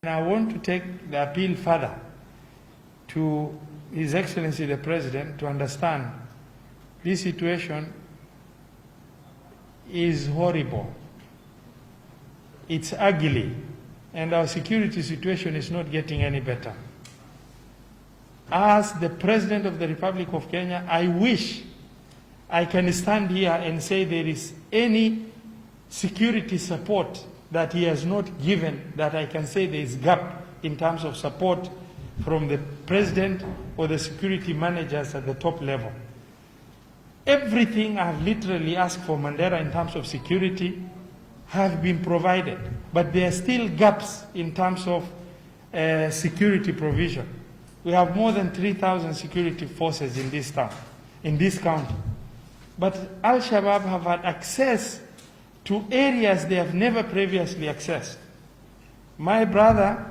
I want to take the appeal further to His Excellency the President to understand this situation is horrible. It's ugly, and our security situation is not getting any better. As the President of the Republic of Kenya, I wish I can stand here and say there is any security support that he has not given, that I can say there is gap in terms of support from the President or the security managers at the top level. Everything I have literally asked for Mandera in terms of security have been provided, but there are still gaps in terms of security provision. We have more than 3,000 security forces in this town, in this county. But Al-Shabaab have had access to areas they have never previously accessed. My brother,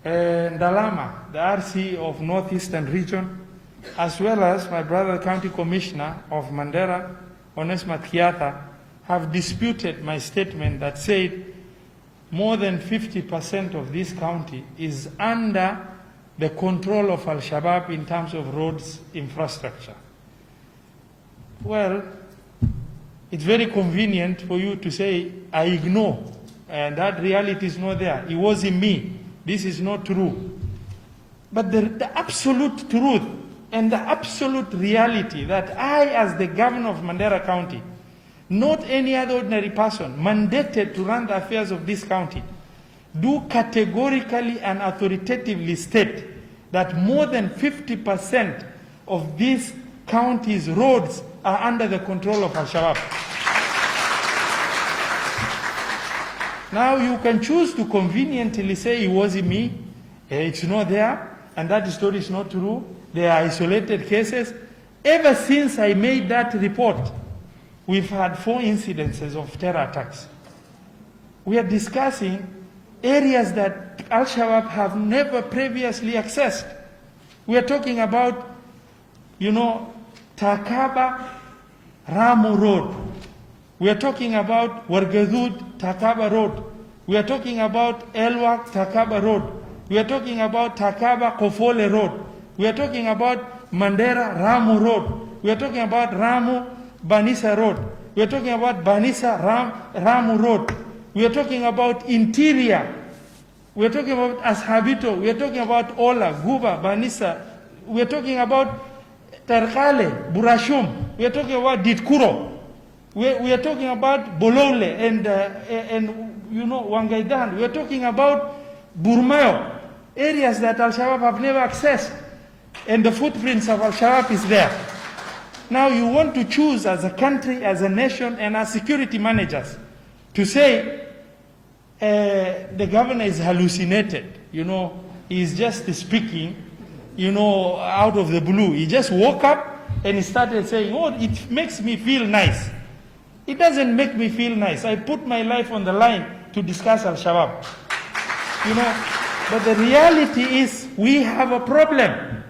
Ndalama, the RC of Northeastern Region, as well as my brother, the County Commissioner of Mandera, Onesmus Kiata, have disputed my statement that said more than 50% of this county is under the control of Al-Shabaab in terms of roads infrastructure. Well, it's very convenient for you to say, I ignore, and that reality is not there. It wasn't me. This is not true. But the absolute truth and the absolute reality that I, as the governor of Mandera County, not any other ordinary person, mandated to run the affairs of this county, do categorically and authoritatively state that more than 50% of this county's roads are under the control of Al-Shabaab. Now you can choose to conveniently say it wasn't me, it's not there, and that story is not true. There are isolated cases. Ever since I made that report, we've had 4 incidences of terror attacks. We are discussing areas that Al-Shabaab have never previously accessed. We are talking about, Takaba Ramu Road. We are talking about Wargadud Takaba Road. We are talking about Elwak Takaba Road. We are talking about Takaba Kofole Road. We are talking about Mandera Ramu Road. We are talking about Ramu Banisa Road. We are talking about Banisa Ramu Road. We are talking about interior. We are talking about Ashabito. We are talking about Ola, Guba, Banisa. We are talking about Tarkale, Burashum. We are talking about Ditkuro. We are talking about Bolole and Wangaidan. We are talking about Burmayo, areas that Al-Shabaab have never accessed. And the footprints of Al-Shabaab is there. Now you want to choose as a country, as a nation, and as security managers to say the governor is hallucinated. He's just speaking, out of the blue. He just woke up and he started saying, oh, it makes me feel nice. It doesn't make me feel nice. I put my life on the line to discuss Al-Shabaab. But the reality is we have a problem.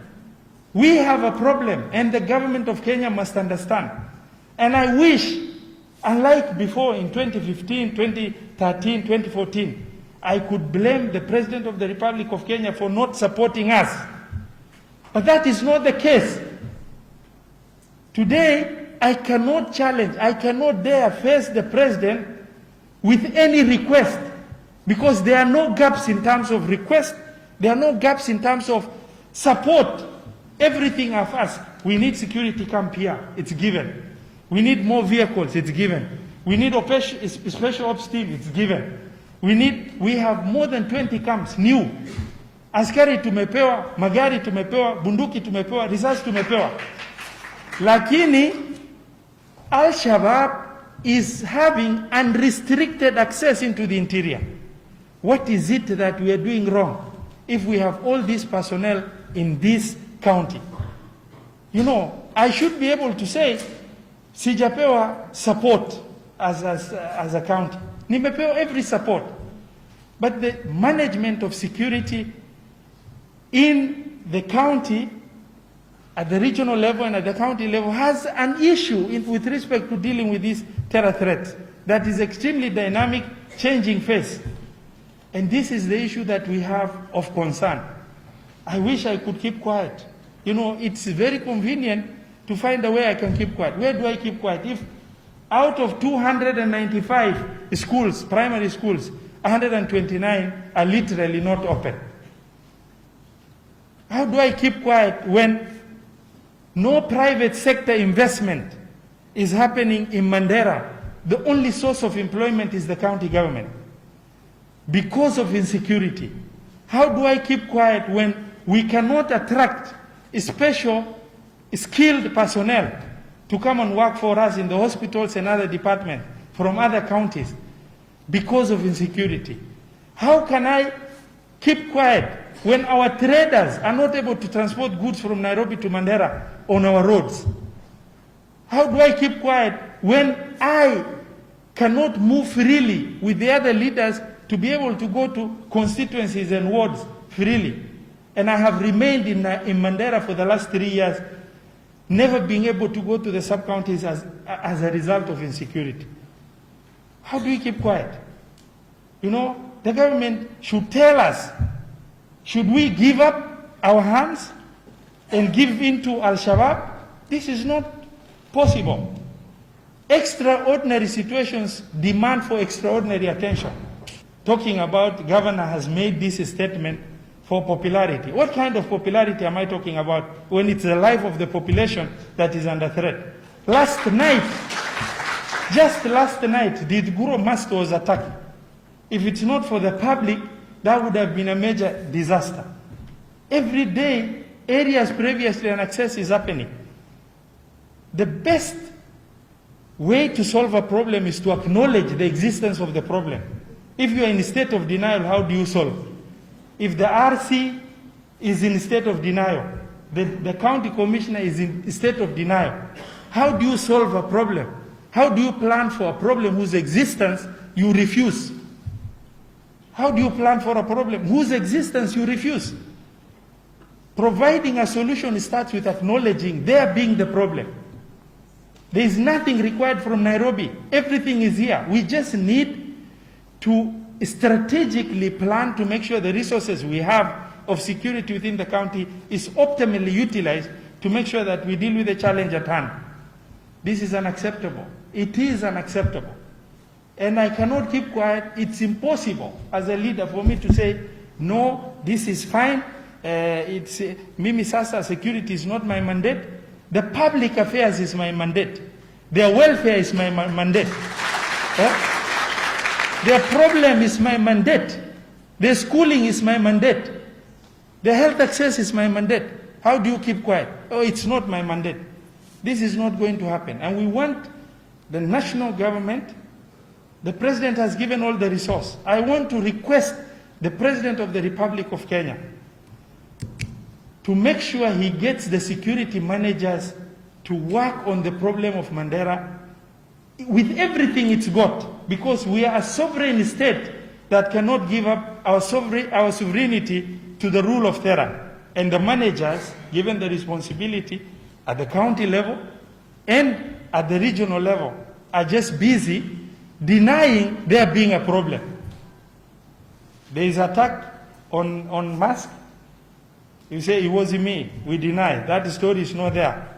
We have a problem, and the government of Kenya must understand. And I wish, unlike before in 2015, 2013, 2014, I could blame the President of the Republic of Kenya for not supporting us. But that is not the case. Today, I cannot challenge, I cannot dare face the President with any request, because there are no gaps in terms of request, there are no gaps in terms of support. Everything of us, we need security camp here, it's given. We need more vehicles, it's given. We need a special ops team, it's given. We have more than 20 camps, new. Askari tumepewa, magari tumepewa, bunduki tumepewa, risasi tumepewa. Lakini Al-Shabaab is having unrestricted access into the interior. What is it that we are doing wrong if we have all these personnel in this county? I should be able to say, sijapewa support as a county. Nimepewa every support. But the management of security in the county, at the regional level and at the county level, has an issue with respect to dealing with these terror threats that is extremely dynamic, changing face. And this is the issue that we have of concern. I wish I could keep quiet. You know, it's very convenient to find a way I can keep quiet. Where do I keep quiet? If out of 295 schools, primary schools, 129 are literally not open. How do I keep quiet when no private sector investment is happening in Mandera? The only source of employment is the county government because of insecurity. How do I keep quiet when we cannot attract special skilled personnel to come and work for us in the hospitals and other departments from other counties because of insecurity? How can I keep quiet when our traders are not able to transport goods from Nairobi to Mandera on our roads? How do I keep quiet when I cannot move freely with the other leaders to be able to go to constituencies and wards freely? And I have remained in Mandera for the last 3 years, never being able to go to the sub-counties as a result of insecurity. How do we keep quiet? You know, the government should tell us, should we give up our hands and give in to Al-Shabaab? This is not possible. Extraordinary situations demand for extraordinary attention. Talking about governor has made this statement for popularity. What kind of popularity am I talking about when it's the life of the population that is under threat? Last night, just last night, the Guru Mosque was attacked. If it's not for the public, that would have been a major disaster. Every day, areas previously unaccessed is happening. The best way to solve a problem is to acknowledge the existence of the problem. If you are in a state of denial, how do you solve? If the RC is in a state of denial, the county commissioner is in a state of denial, how do you solve a problem? How do you plan for a problem whose existence you refuse? How do you plan for a problem whose existence you refuse? Providing a solution starts with acknowledging there being the problem. There is nothing required from Nairobi. Everything is here. We just need to strategically plan to make sure the resources we have of security within the county is optimally utilized to make sure that we deal with the challenge at hand. This is unacceptable. It is unacceptable. And I cannot keep quiet. It's impossible as a leader for me to say, no, this is fine. Mimi Sasa, security is not my mandate. The public affairs is my mandate. Their welfare is my mandate. Their problem is my mandate. Their schooling is my mandate. Their health access is my mandate. How do you keep quiet? Oh, it's not my mandate. This is not going to happen. And we want the national government. The president has given all the resource. I want to request the president of the Republic of Kenya to make sure he gets the security managers to work on the problem of Mandera with everything it's got, because we are a sovereign state that cannot give up our sovereignty to the rule of terror. And the managers, given the responsibility at the county level and at the regional level, are just busy denying there being a problem. There is attack on Musk. You say it wasn't me. We deny. That story is not there.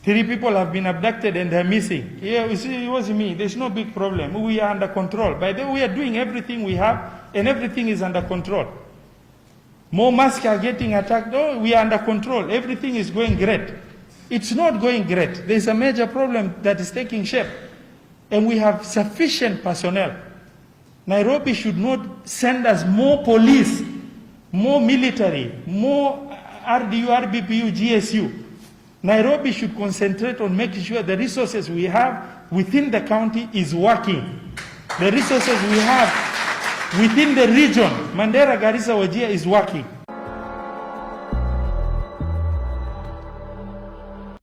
3 people have been abducted and they're missing. Yeah, you see, it wasn't me. There's no big problem. We are under control. By the way, we are doing everything we have and everything is under control. More masks are getting attacked. Oh, we are under control. Everything is going great. It's not going great. There's a major problem that is taking shape. And we have sufficient personnel. Nairobi should not send us more police, more military, more RDU, RBPU, GSU. Nairobi should concentrate on making sure the resources we have within the county is working. The resources we have within the region, Mandera, Garissa, Wajir, is working.